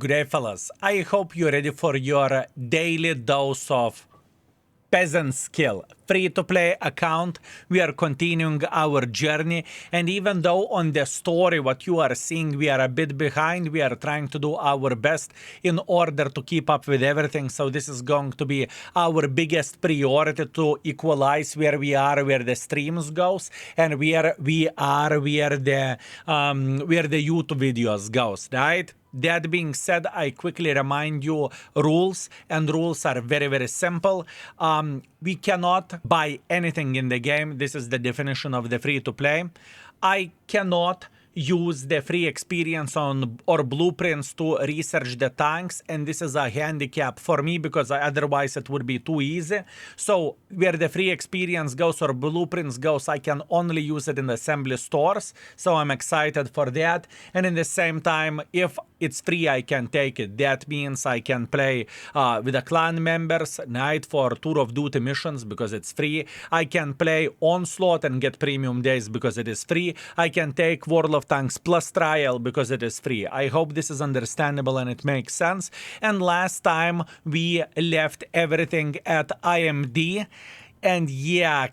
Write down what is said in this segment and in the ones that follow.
Good day, fellas. I hope you're ready for your daily dose of peasant skill. Free-to-play account. We are continuing our journey, and even though on the story what you are seeing we are a bit behind, we are trying to do our best in order to keep up with everything. So this is going to be our biggest priority, to equalize where we are, where the streams goes, and where we are, where the YouTube videos goes, right? That being said, I quickly remind you rules, and rules are very, very simple. We cannot buy anything in the game. This is the definition of the free-to-play. I cannot use the free experience on or blueprints to research the tanks, and this is a handicap for me because otherwise it would be too easy. So where the free experience goes or blueprints goes, I can only use it in assembly stores, so I'm excited for that. And in the same time, if it's free, I can take it. That means I can play with the clan members night for Tour of Duty missions because it's free. I can play Onslaught and get premium days because it is free. I can take World of Tanks Plus trial because it is free. I hope this is understandable and it makes sense. And last time we left everything at IMD. And yeah,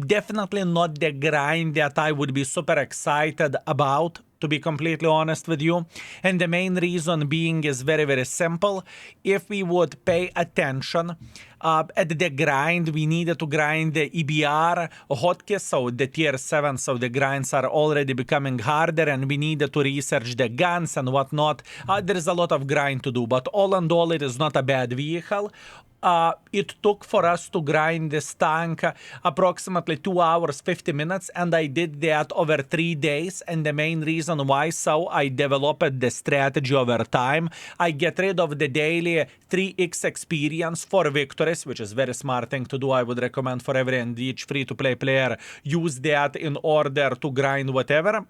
definitely not the grind that I would be super excited about, to be completely honest with you. And the main reason being is very, very simple. If we would pay attention at the grind, we needed to grind the EBR hotkeys, so the tier 7, so the grinds are already becoming harder, and we needed to research the guns and whatnot. There is a lot of grind to do, but all in all, it is not a bad vehicle. It took for us to grind this tank approximately 2 hours 50 minutes, and I did that over 3 days. And the main reason why, so I developed the strategy over time. I get rid of the daily 3x experience for victories, which is very smart thing to do. I would recommend for every and each free-to-play player use that in order to grind whatever.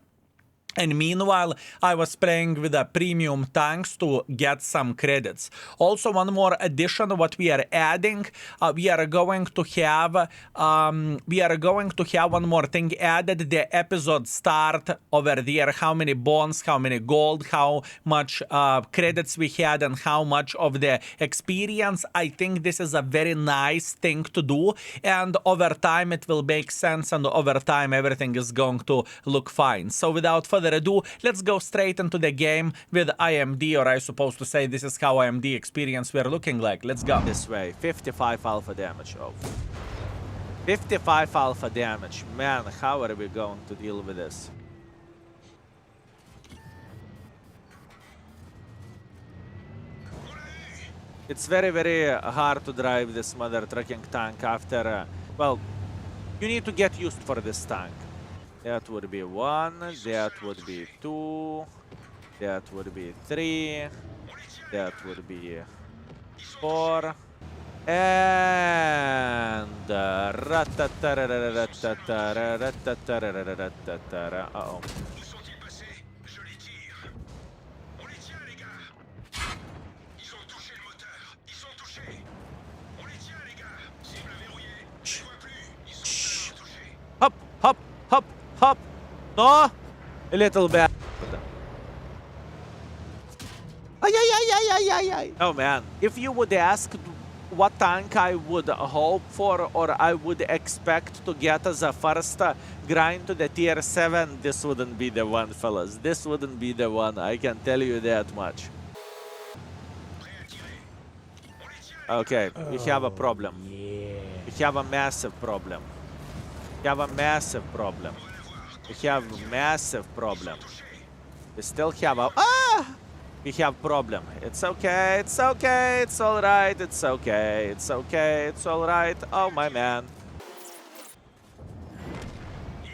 And meanwhile, I was playing with the premium tanks to get some credits. Also, one more addition, what we are adding, we are going to have one more thing added. The episode start over there, how many bonds, how many gold, how much credits we had, and how much of the experience. I think this is a very nice thing to do, and over time it will make sense, and over time everything is going to look fine. So without further ado, let's go straight into the game with IMD, or I supposed to say this is how IMD experience we're looking like. Let's go this way. 55 alpha damage. Oh, 55 alpha damage. Man, how are we going to deal with this? It's very, very hard to drive this mother trucking tank after, well, you need to get used for this tank. That would be 1, that would be 2, that would be 3, that would be 4, and uh-oh. Hop, hop, hop. Hop! No! A little bit. Oh man, if you would ask what tank I would hope for or I would expect to get as a first grind to the tier 7, this wouldn't be the one, fellas. This wouldn't be the one, I can tell you that much. Okay, we have a problem. We have a massive problem. We have a massive problem. We have massive problem. We still have a... We have problem. It's okay, it's okay, it's alright, it's okay, it's okay, it's alright. Oh, my man.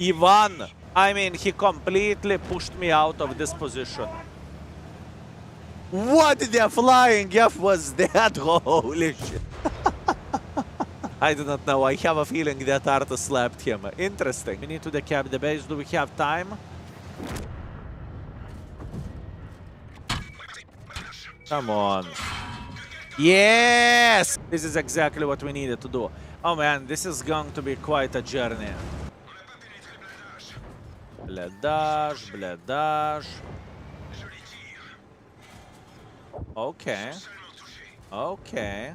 Ivan! I mean, he completely pushed me out of this position. What the flying F was that? Holy shit. I do not know. I have a feeling that Arthur slapped him. Interesting. We need to decap the base. Do we have time? Come on. Yes! This is exactly what we needed to do. Oh man, this is going to be quite a journey. Bledage, bledage. Okay. Okay.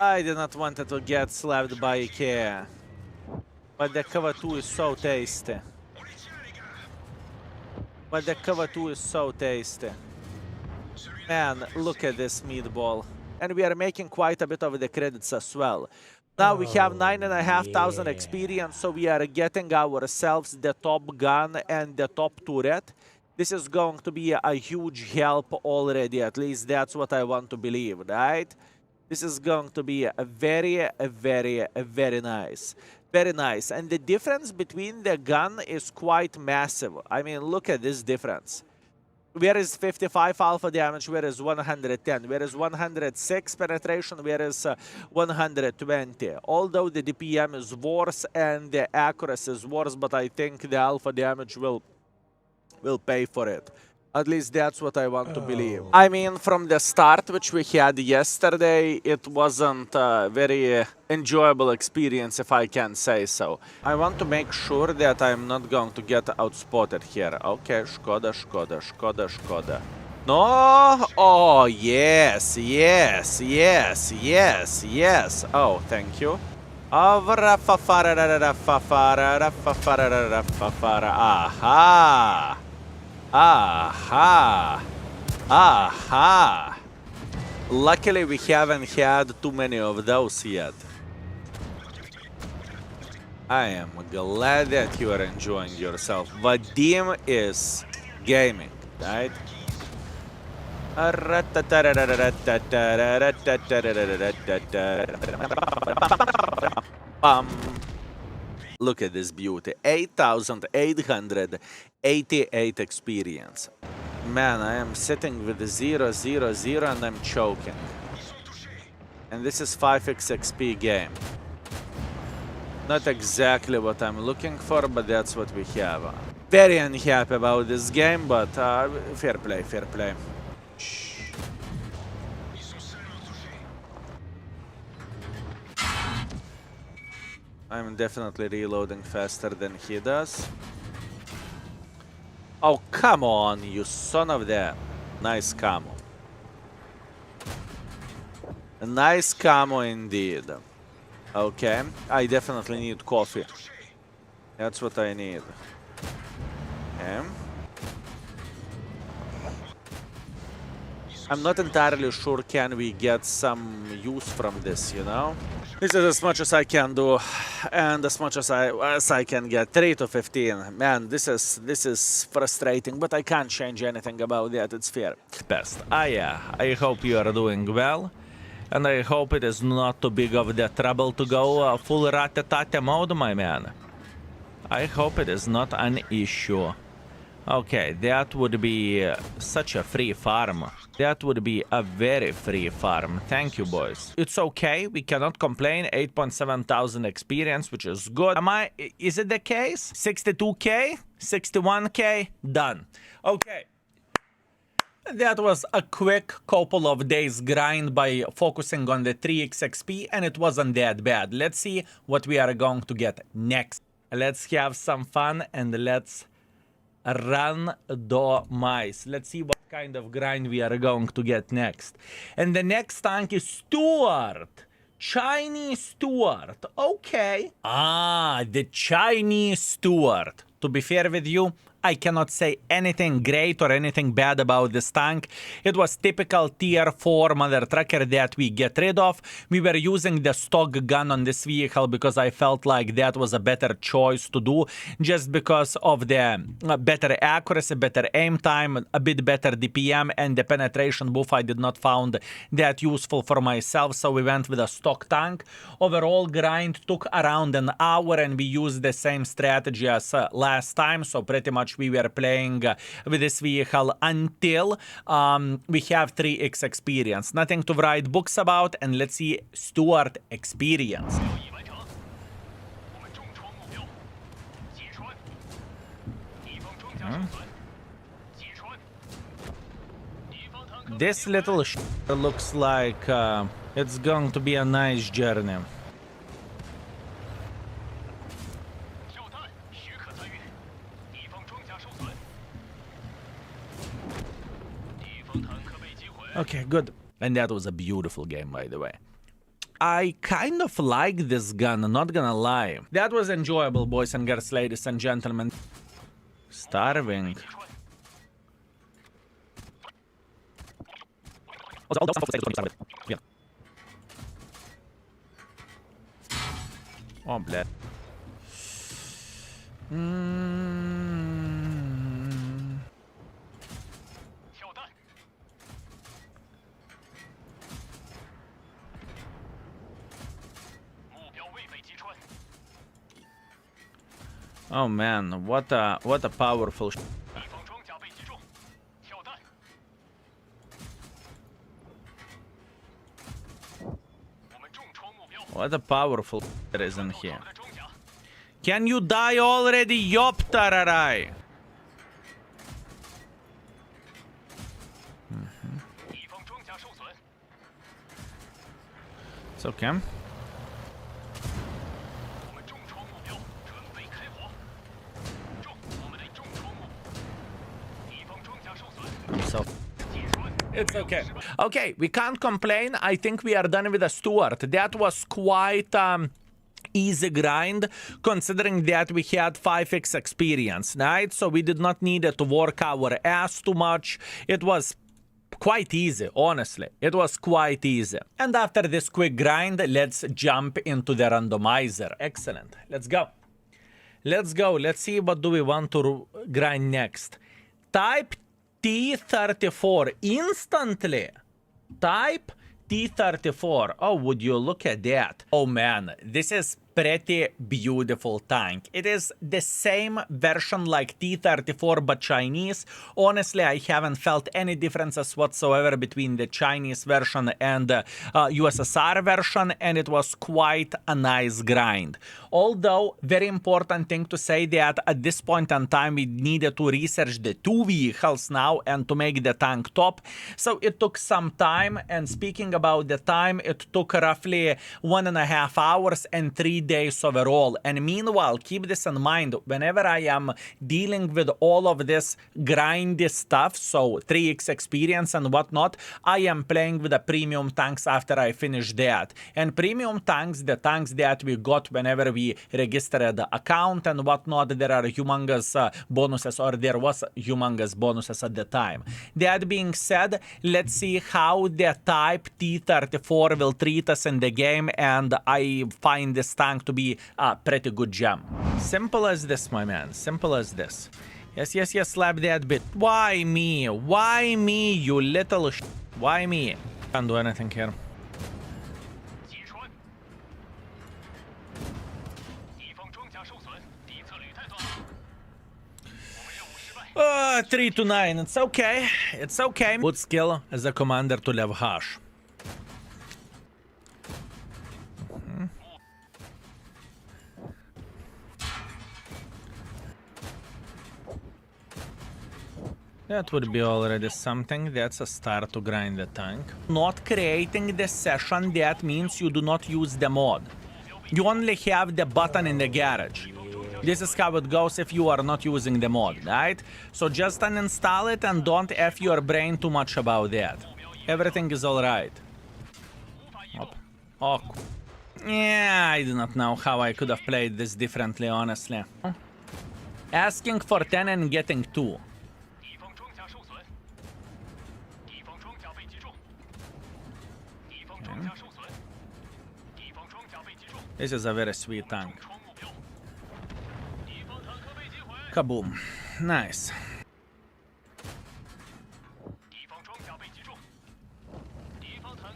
I did not want to get slapped by IKEA. But the cover 2 is so tasty. But the cover 2 is so tasty. Man, look at this meatball. And we are making quite a bit of the credits as well. Now we have 9,500 experience, so we are getting ourselves the top gun and the top turret. This is going to be a huge help already, at least that's what I want to believe, right? This is going to be a very nice. Very nice. And the difference between the gun is quite massive. I mean, look at this difference. Where is 55 alpha damage, where is 110, where is 106 penetration, where is 120. Although the DPM is worse and the accuracy is worse, but I think the alpha damage will pay for it. At least that's what I want to believe. I mean, from the start, which we had yesterday, it wasn't a very enjoyable experience, if I can say so. I want to make sure that I'm not going to get outspotted here. Okay, Škoda, Škoda, Škoda, Škoda. No! Oh, yes, yes, yes, yes, yes. Oh, thank you. Aha! Aha! Aha! Luckily, we haven't had too many of those yet. I am glad that you are enjoying yourself. Vadim is gaming, right? Look at this beauty. 8,888 experience. Man, I am sitting with 0, 0, 0 and I'm choking. And this is 5x XP game. Not exactly what I'm looking for, but that's what we have. Very unhappy about this game, but fair play, fair play. I'm definitely reloading faster than he does. Oh, come on, you son of that. Nice camo. A nice camo indeed. Okay, I definitely need coffee. That's what I need. Okay. I'm not entirely sure can we get some use from this, you know? This is as much as I can do, and as much as I can get. 3 to 15. Man, this is frustrating, but I can't change anything about that. It's fair. Best. Yeah. I hope you are doing well, and I hope it is not too big of the trouble to go full rat-a-tat mode, my man. I hope it is not an issue. Okay, that would be such a free farm. That would be a very free farm. Thank you, boys. It's okay. We cannot complain. 8,700 experience, which is good. Is it the case? 62k? 61k? Done. Okay. That was a quick couple of days grind by focusing on the 3x XP, and it wasn't that bad. Let's see what we are going to get next. Let's have some fun and let's run the mice. Let's see what kind of grind we are going to get next. And the next tank is Stuart. Chinese Stuart. Okay. The Chinese Stuart. To be fair with you, I cannot say anything great or anything bad about this tank. It was typical tier 4 mother trucker that we get rid of. We were using the stock gun on this vehicle because I felt like that was a better choice to do, just because of the better accuracy, better aim time, a bit better DPM, and the penetration buff I did not found that useful for myself, so we went with a stock tank. Overall grind took around an hour, and we used the same strategy as last time, so pretty much we were playing with this vehicle until we have 3x experience. Nothing to write books about, and let's see Stuart experience. This little looks like it's going to be a nice journey. Okay, good. And that was a beautiful game, by the way. I kind of like this gun, not gonna lie. That was enjoyable, boys and girls, ladies and gentlemen. Starving. Oh, bleh. Oh man, what a powerful what a powerful it is in here. Can you die already, Yop Tararai? It's okay. So it's okay. Okay, we can't complain. I think we are done with the Stuart. That was quite easy grind, considering that we had 5x experience, right? So we did not need to work our ass too much. It was quite easy, honestly. It was quite easy. And after this quick grind, let's jump into the randomizer. Excellent. Let's go. Let's go. Let's see what do we want to grind next. Type T34 instantly. Type T34. Oh, would you look at that? Oh man, this is pretty beautiful tank. It is the same version like T34 but Chinese. Honestly, I haven't felt any differences whatsoever between the Chinese version and the USSR version, and it was quite a nice grind. Although, very important thing to say that at this point in time we needed to research the two vehicles now and to make the tank top. So it took some time, and speaking about the time, it took roughly 1.5 hours and 3 days overall. And meanwhile, keep this in mind, whenever I am dealing with all of this grindy stuff, so 3x experience and whatnot, I am playing with the premium tanks after I finish that. And premium tanks, the tanks that we got whenever we registered the account and whatnot, there are humongous bonuses, or there was humongous bonuses at the time. That being said, let's see how the Type T34 will treat us in the game, and I find this tank to be a pretty good gem. Simple as this, my man. Simple as this. Yes, yes, yes, slap that bit. Why me? Why me, you little sh... Why me? Can't do anything here. 3-9. It's okay. It's okay. Good skill as a commander to level hash. That would be already something. That's a start to grind the tank. Not creating the session, that means you do not use the mod. You only have the button in the garage. This is how it goes if you are not using the mod, right? So just uninstall it and don't F your brain too much about that. Everything is alright. Oh. Yeah, I do not know how I could have played this differently, honestly. Asking for 10 and getting 2. This is a very sweet tank. Kaboom. Nice.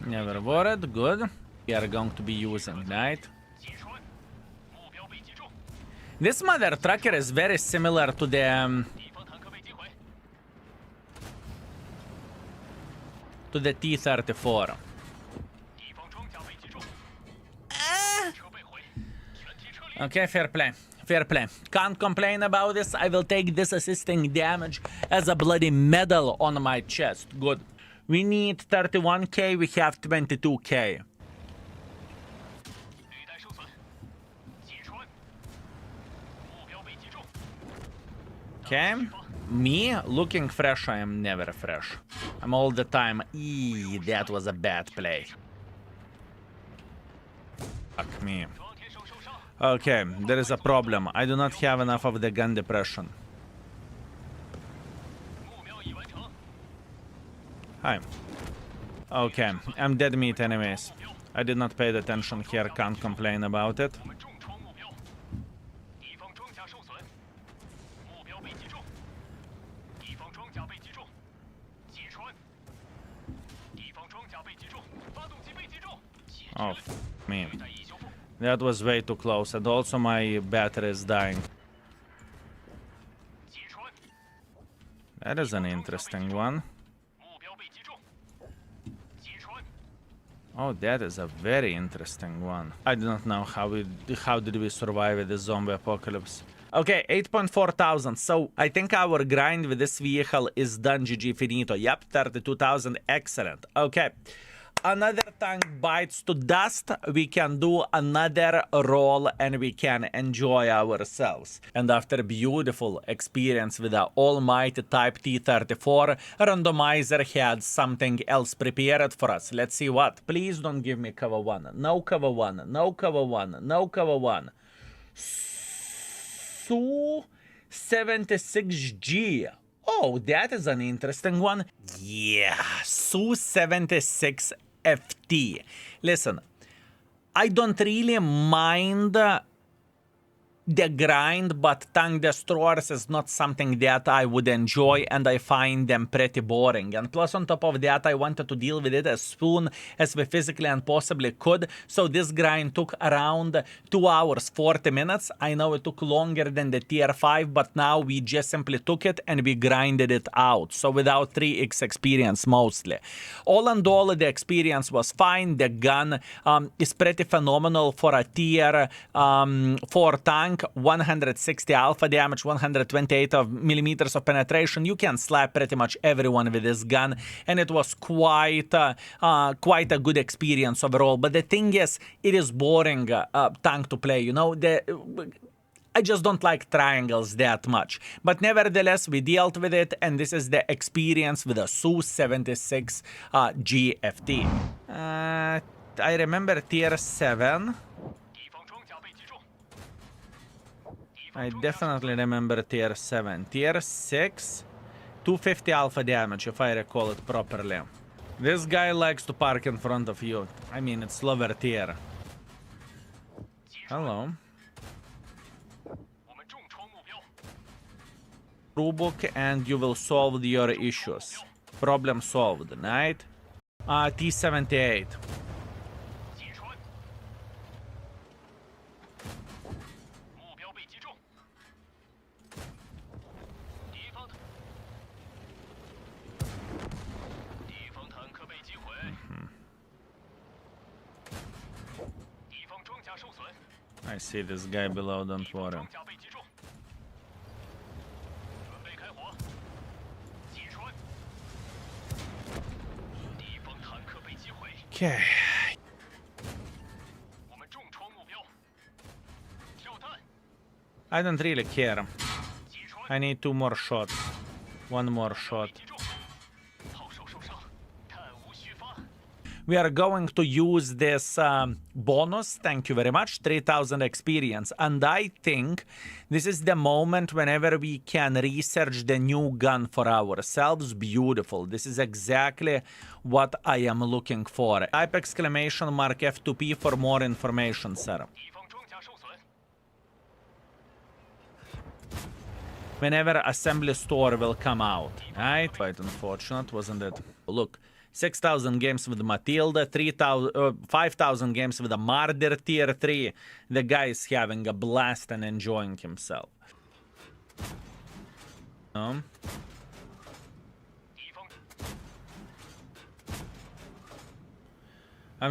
Never worried. Good. We are going to be using, right? This mother trucker is very similar to the T34. Okay, fair play. Fair play. Can't complain about this. I will take this assisting damage as a bloody medal on my chest. Good. We need 31k, we have 22k. Okay. Me, looking fresh, I am never fresh. I'm all the time, that was a bad play. Fuck me. Okay, there is a problem. I do not have enough of the gun depression. Hi. Okay, I'm dead meat anyways. I did not pay attention here, can't complain about it. Oh, me. That was way too close, and also my battery is dying. That is an interesting one. Oh, that is a very interesting one. I do not know how did we survive the zombie apocalypse. Okay, 8.4 thousand. So I think our grind with this vehicle is done. GG finito. Yep, 32,000. Excellent. Okay. Another tank bites to dust. We can do another roll and we can enjoy ourselves. And after beautiful experience with the almighty Type T34, randomizer had something else prepared for us. Let's see what. Please don't give me cover 1. No cover 1. No cover 1. No cover 1. Su 76G. Oh, that is an interesting one. Yeah, Su 76 FT. Listen, I don't really mind the grind, but tank destroyers is not something that I would enjoy, and I find them pretty boring. And plus on top of that, I wanted to deal with it as soon as we physically and possibly could. So this grind took around 2 hours 40 minutes. I know it took longer than the tier 5, but now we just simply took it and we grinded it out. So without 3x experience mostly. All in all, the experience was fine. The gun is pretty phenomenal for a tier 4 tank. 160 alpha damage, 128 millimeters of penetration. You can slap pretty much everyone with this gun, and it was quite a good experience overall. But the thing is, it is boring tank to play. You know, I just don't like triangles that much. But nevertheless, we dealt with it, and this is the experience with a Su 76 GFT. I remember tier 7. I definitely remember tier 7. Tier 6, 250 alpha damage, if I recall it properly. This guy likes to park in front of you. I mean, it's lower tier. Hello. Rulebook and you will solve your issues. Problem solved, right? T78. I see this guy below, don't worry. Okay. I don't really care. I need 2 more shots. 1 more shot. We are going to use this bonus, thank you very much, 3000 experience. And I think this is the moment whenever we can research the new gun for ourselves. Beautiful. This is exactly what I am looking for. Type exclamation mark F2P for more information, sir. Whenever assembly store will come out, right? Quite unfortunate, wasn't it? Look. 6,000 games with Matilda, 5,000 games with a Martyr tier 3. The guy is having a blast and enjoying himself. I'm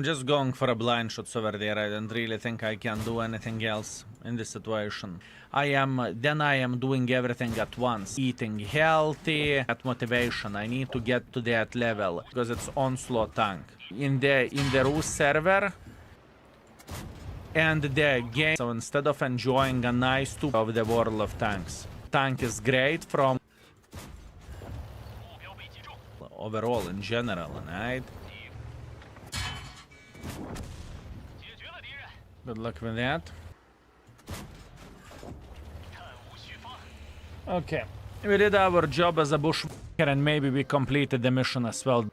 just going for a blind shots over there. I don't really think I can do anything else in this situation. I am doing everything at once. Eating healthy, at motivation. I need to get to that level because it's onslaught tank. In the Rus server and the game. So instead of enjoying a nice tour of the world of tanks, tank is great from overall in general, right? Good luck with that. Okay, we did our job as a bushwhacker and maybe we completed the mission as well.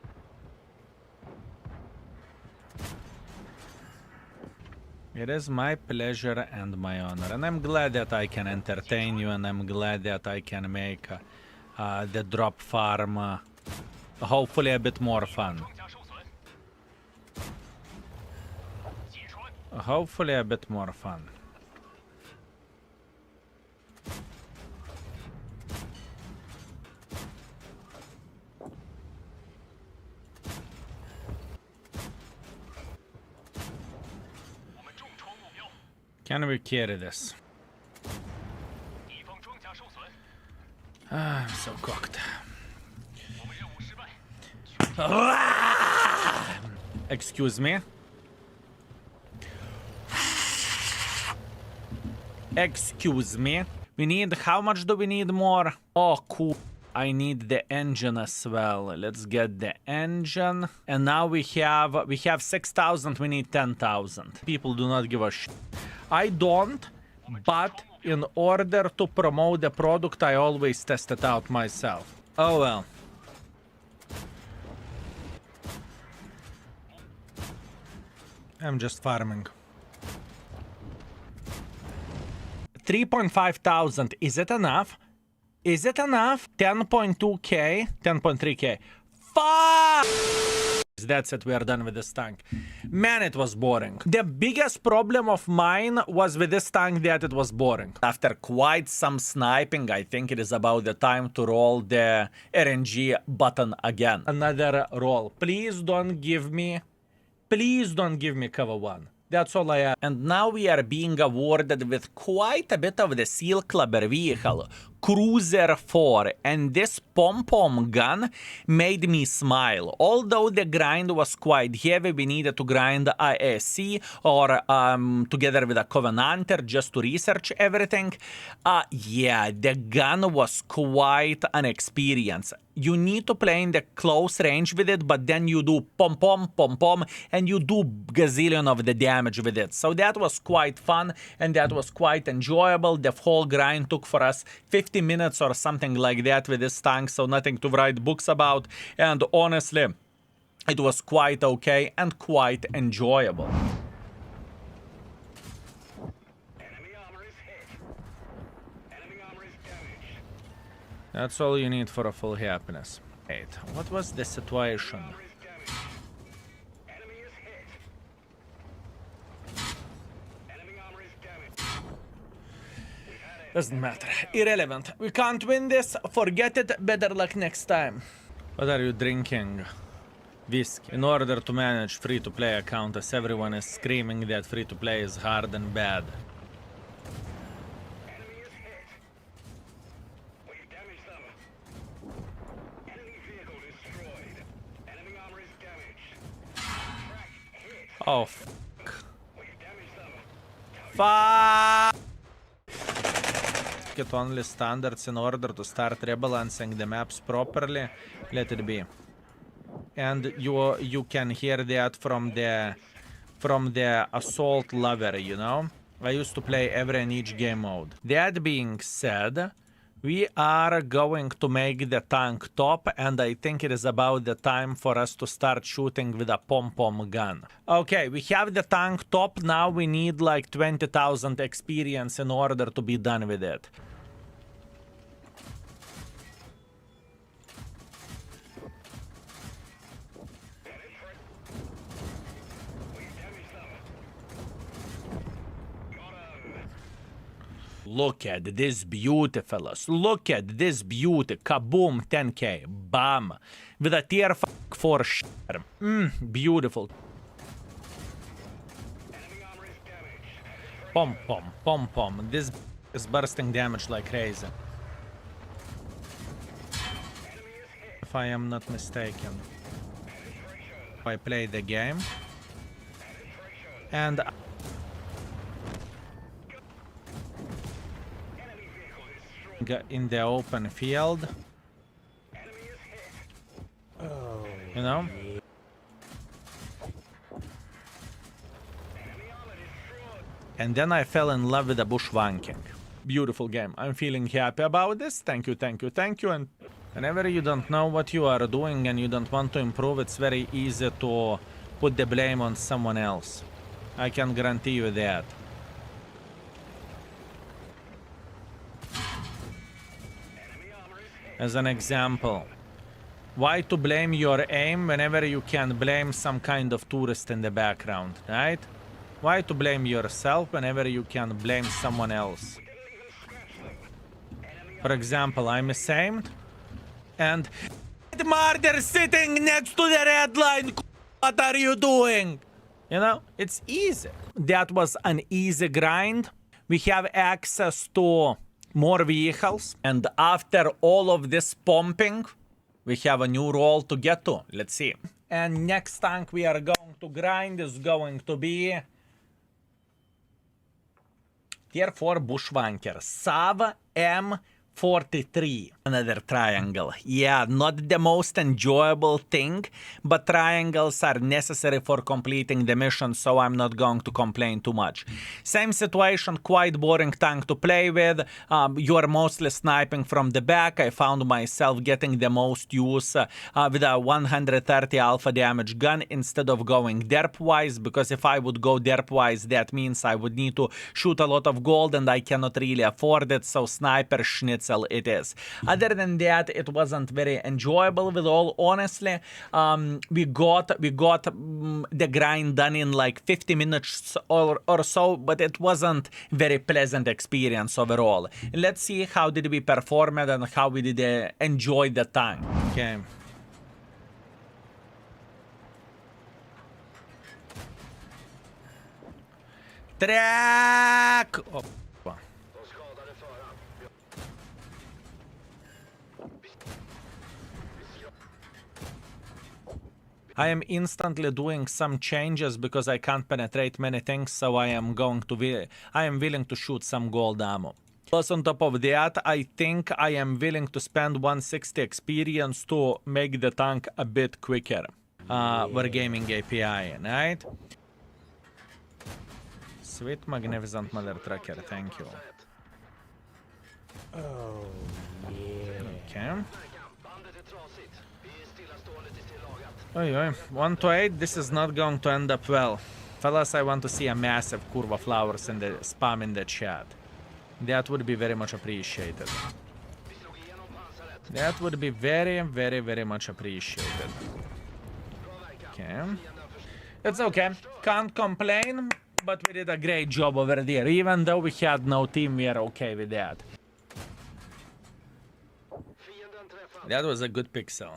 It is my pleasure and my honor, and I'm glad that I can entertain you, and I'm glad that I can make the drop farm hopefully a bit more fun. Hopefully a bit more fun. Can we carry this? I'm so cooked. Excuse me. Excuse me. We need, how much do we need more? Oh, cool. I need the engine as well. Let's get the engine. And now we have 6,000, we need 10,000. People do not give a shit. I don't, but in order to promote the product, I always test it out myself. Oh well. I'm just farming. 3,500. Is it enough? Is it enough? 10.2k, 10.3k. Fuck! That's it, we are done with this tank. Man, it was boring. The biggest problem of mine was with this tank that it was boring. After quite some sniping, I think it is about the time to roll the RNG button again. Another roll. Please don't give me cover 1. That's all I have. And now we are being awarded with quite a bit of the Seal Clubber vehicle, Cruiser 4, and this pom-pom gun made me smile. Although the grind was quite heavy, we needed to grind ASC or together with a Covenanter just to research everything. Yeah, the gun was quite an experience. You need to play in the close range with it, but then you do pom-pom, and you do gazillion of the damage with it. So that was quite fun, and that was quite enjoyable. The whole grind took for us 50 minutes or something like that with this tank, so nothing to write books about. And honestly, it was quite okay and quite enjoyable. That's all you need for a full happiness. Wait, what was the situation? Doesn't matter. Irrelevant. We can't win this. Forget it. Better luck next time. What are you drinking? Whiskey. In order to manage free-to-play account, as everyone is screaming that free-to-play is hard and bad. Oh, fuck. Fuck! Get only standards in order to start rebalancing the maps properly. Let it be. And you can hear that from the assault lever, you know? I used to play every and each game mode. That being said, we are going to make the tank top, and I think it is about the time for us to start shooting with a pom-pom gun. Okay, we have the tank top, now we need like 20,000 experience in order to be done with it. Look at this beauty, fellas. Look at this beauty. Kaboom, 10k. Bam. With a tier 4 share. Beautiful. Pom-pom, pom-pom. This is bursting damage like crazy. If I am not mistaken. I play the game. And in the open field. You know? And then I fell in love with the bushwhacking. Beautiful game. I'm feeling happy about this. Thank you, thank you, thank you. And whenever you don't know what you are doing and you don't want to improve, it's very easy to put the blame on someone else. I can guarantee you that. As an example, why to blame your aim whenever you can blame some kind of tourist in the background, right? Why to blame yourself whenever you can blame someone else? For example, I'm ashamed and murder sitting next to the red line. What are you doing? You know, it's easy. That was an easy grind. We have access to more vehicles. And after all of this pumping, we have a new role to get to. Let's see. And next tank we are going to grind is going to be Tier 4 Bushwanker. Sav M43. Another triangle. Yeah, not the most enjoyable thing, but triangles are necessary for completing the mission, so I'm not going to complain too much. Same situation, quite boring tank to play with. You are mostly sniping from the back. I found myself getting the most use with a 130 alpha damage gun instead of going derp-wise, because if I would go derp-wise, that means I would need to shoot a lot of gold, and I cannot really afford it, so sniper schnitzel it is. Other than that, it wasn't very enjoyable with all honestly. We got the grind done in like 50 minutes or so, but it wasn't very pleasant experience overall. Let's see how did we perform it and how we did enjoy the time. Okay. Track! Oh. I am instantly doing some changes because I can't penetrate many things, so I am willing to shoot some gold ammo. Plus on top of that, I think I am willing to spend 160 experience to make the tank a bit quicker. Wargaming API, right? Sweet magnificent mother trucker, thank you. Oh, yeah. Okay. Oi, oi. 1 to 8, this is not going to end up well. Fellas, I want to see a massive curva flowers in the spam in the chat. That would be very much appreciated. That would be very, very, very much appreciated. Okay. It's okay. Can't complain, but we did a great job over there. Even though we had no team, we are okay with that. That was a good pixel.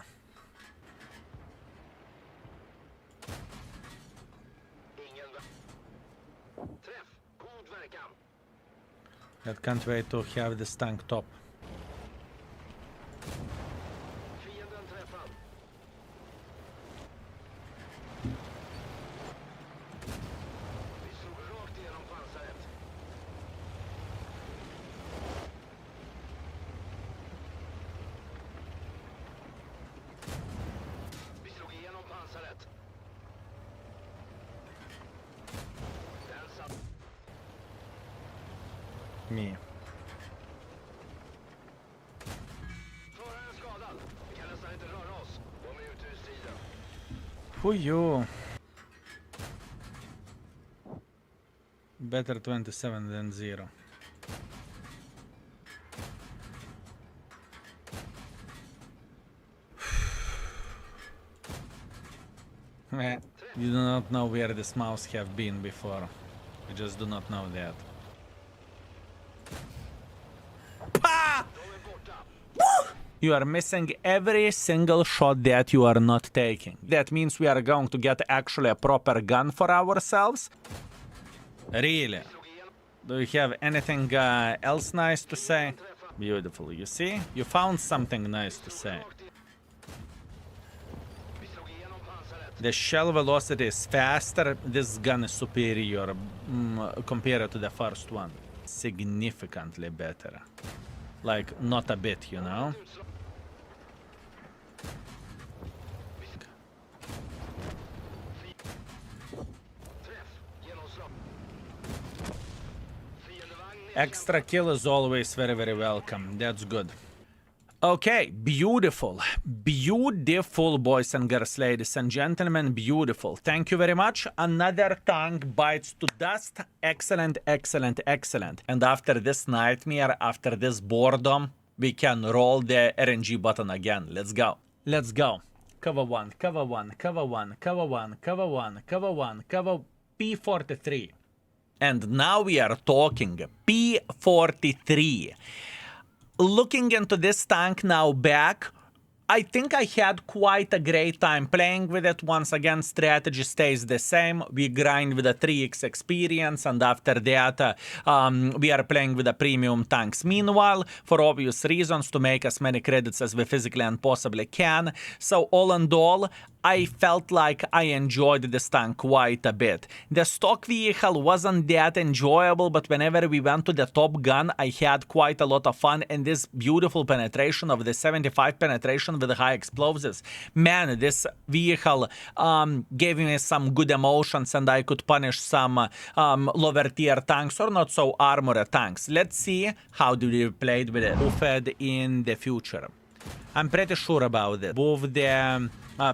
I can't wait to have this tank top. Me. Who you? Better 27 than 0. You do not know where this mouse have been before. You just do not know that. You are missing every single shot that you are not taking. That means we are going to get actually a proper gun for ourselves. Really? Do you have anything else nice to say? Beautiful, you see? You found something nice to say. The shell velocity is faster. This gun is superior compared to the first one. Significantly better. Like, not a bit, you know? Extra kill is always very, very welcome. That's good. Okay, beautiful. Beautiful, boys and girls, ladies and gentlemen. Beautiful. Thank you very much. Another tank bites to dust. Excellent, excellent, excellent. And after this nightmare, after this boredom, we can roll the RNG button again. Let's go. Let's go. Cover one, cover one, cover one, cover one, cover one, cover one, cover P43. And now we are talking P43. Looking into this tank now back, I think I had quite a great time playing with it. Once again, strategy stays the same. We grind with a 3x experience, and after that, we are playing with the premium tanks. Meanwhile, for obvious reasons, to make as many credits as we physically and possibly can. So all in all, I felt like I enjoyed this tank quite a bit. The stock vehicle wasn't that enjoyable, but whenever we went to the Top Gun, I had quite a lot of fun, and this beautiful penetration of the 75 penetration with the high explosives. Man, this vehicle gave me some good emotions, and I could punish some lower tier tanks or not so armored tanks. Let's see how do we played with it. Buffed in the future. I'm pretty sure about it. Move the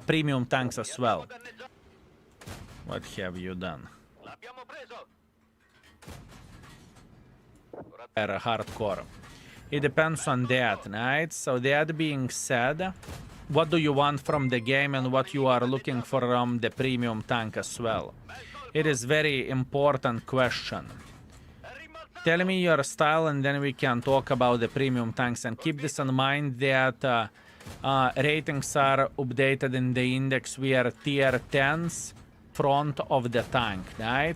premium tanks as well. What have you done? Hardcore. It depends on that, right? So that being said, what do you want from the game and what you are looking for from the premium tank as well? It is very important question. Tell me your style and then we can talk about the premium tanks, and keep this in mind that ratings are updated in the index. We are tier 10s front of the tank, right?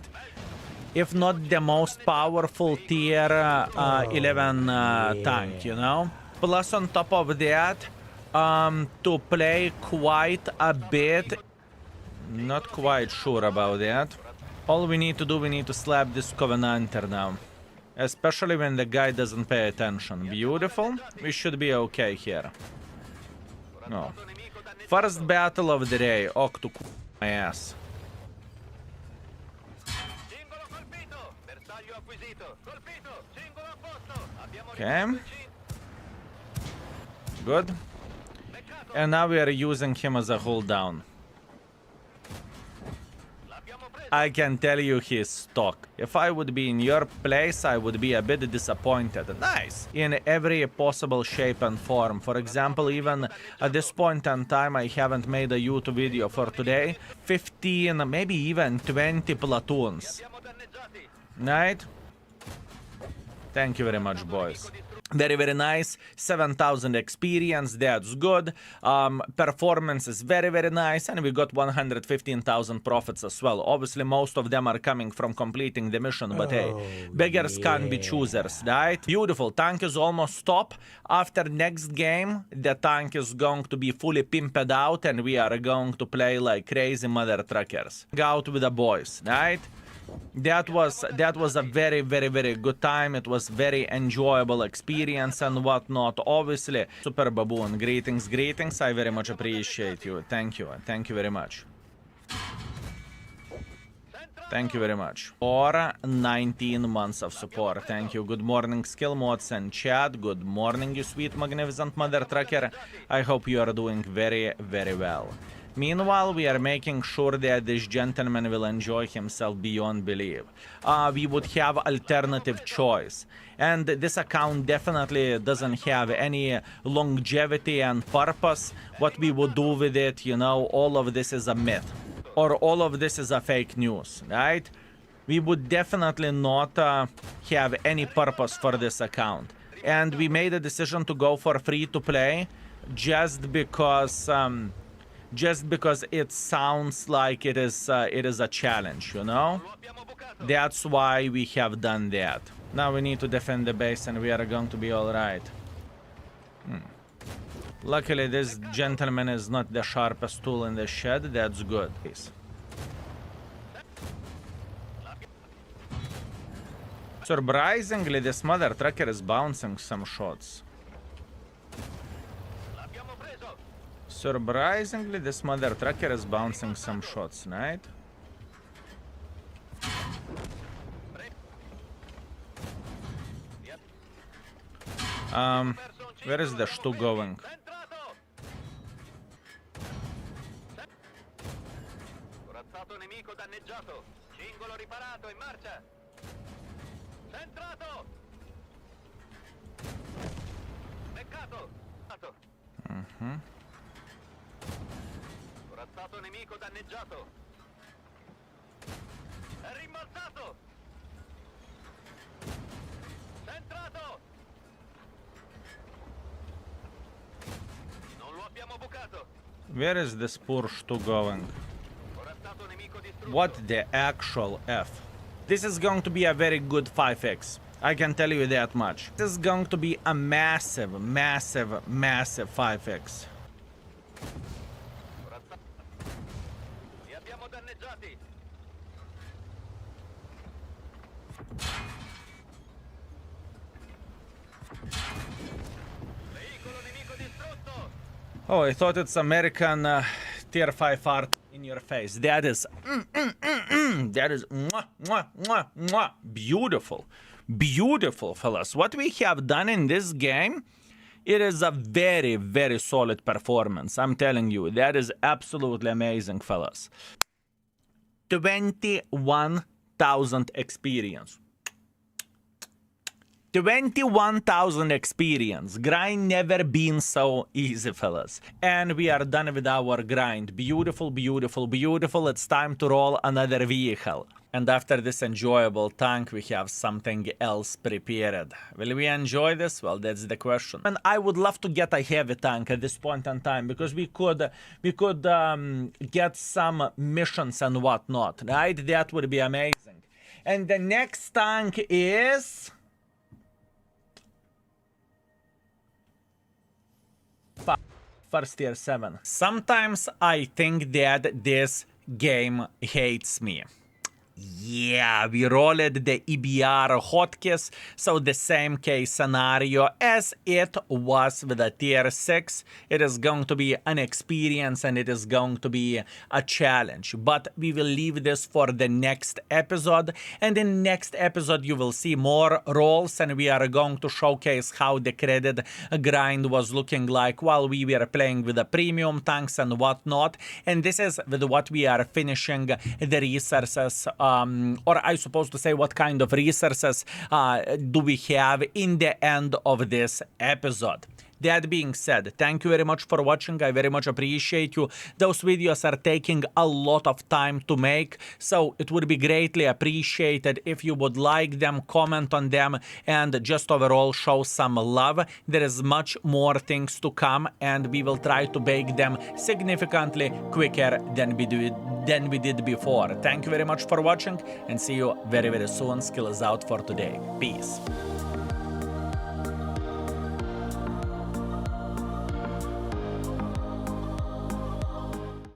If not the most powerful tier 11 tank, you know? Plus on top of that, to play quite a bit, not quite sure about that. All we need to do, we need to slap this Covenanter now. Especially when the guy doesn't pay attention. Beautiful. We should be okay here. No. First battle of the day. Octo my ass. Okay. Good. And now we are using him as a hold down. I can tell you his stock. If I would be in your place, I would be a bit disappointed. Nice. In every possible shape and form. For example, even at this point in time, I haven't made a YouTube video for today. 15, maybe even 20 platoons. Right? Thank you very much, boys. Very, very nice. 7,000 experience, that's good. Performance is very, very nice. And we got 115,000 profits as well. Obviously, most of them are coming from completing the mission. But hey, beggars can't be choosers, right? Beautiful. Tank is almost top. After next game, the tank is going to be fully pimped out. And we are going to play like crazy mother truckers. Go out with the boys, right? That was a very, very, very good time. It was very enjoyable experience and whatnot. Obviously, Super Baboon, greetings, greetings. I very much appreciate you. Thank you very much. Thank you very much for 19 months of support. Thank you. Good morning, Skill Mods and chat. Good morning, you sweet, magnificent mother trucker. I hope you are doing very, very well. Meanwhile, we are making sure that this gentleman will enjoy himself beyond belief. We would have alternative choice. And this account definitely doesn't have any longevity and purpose. What we would do with it, you know, all of this is a myth. Or all of this is a fake news, right? We would definitely not have any purpose for this account. And we made a decision to go for free-to-play just because it sounds like it is a challenge, you know? That's why we have done that. Now we need to defend the base and we are going to be alright. Luckily this gentleman is not the sharpest tool in the shed, that's good. Surprisingly, this mother trucker is bouncing some shots. Surprisingly, this mother trucker is bouncing some shots, right? Where is the Stu going? Corazzato nemico danneggiato. Cingolo riparato, in marcia. Centrato. Beccato. Corazzato nemico danneggiato. È rimbalzato. Centrato. Non lo abbiamo bucato. Where is this poor Stu going? Corazzato nemico distrutto. What the actual F? This is going to be a very good 5x. I can tell you that much. This is going to be a massive, massive, massive 5x. Li abbiamo danneggiati. Veicolo nemico distrutto. Oh, I thought it's American tier 5 art in your face. That is, that is mwah, mwah, mwah, mwah. Beautiful. Beautiful, fellas. What we have done in this game, it is a very, very solid performance. I'm telling you, that is absolutely amazing, fellas. 21,000 experience. 21,000 experience. Grind never been so easy, fellas. And we are done with our grind. Beautiful, beautiful, beautiful. It's time to roll another vehicle. And after this enjoyable tank, we have something else prepared. Will we enjoy this? Well, that's the question. And I would love to get a heavy tank at this point in time, because we could get some missions and whatnot, right? That would be amazing. And the next tank is... First tier 7. Sometimes I think that this game hates me. Yeah, we rolled the EBR hotkeys, so the same case scenario as it was with a tier 6. It is going to be an experience and it is going to be a challenge. But we will leave this for the next episode. And in next episode you will see more rolls, and we are going to showcase how the credit grind was looking like while we were playing with the premium tanks and whatnot. And this is with what we are finishing the resources, or I suppose to say what kind of resources do we have in the end of this episode. That being said, thank you very much for watching. I very much appreciate you. Those videos are taking a lot of time to make, so it would be greatly appreciated if you would like them, comment on them, and just overall show some love. There is much more things to come, and we will try to bake them significantly quicker than we did before. Thank you very much for watching, and see you very, very soon. Skill is out for today. Peace.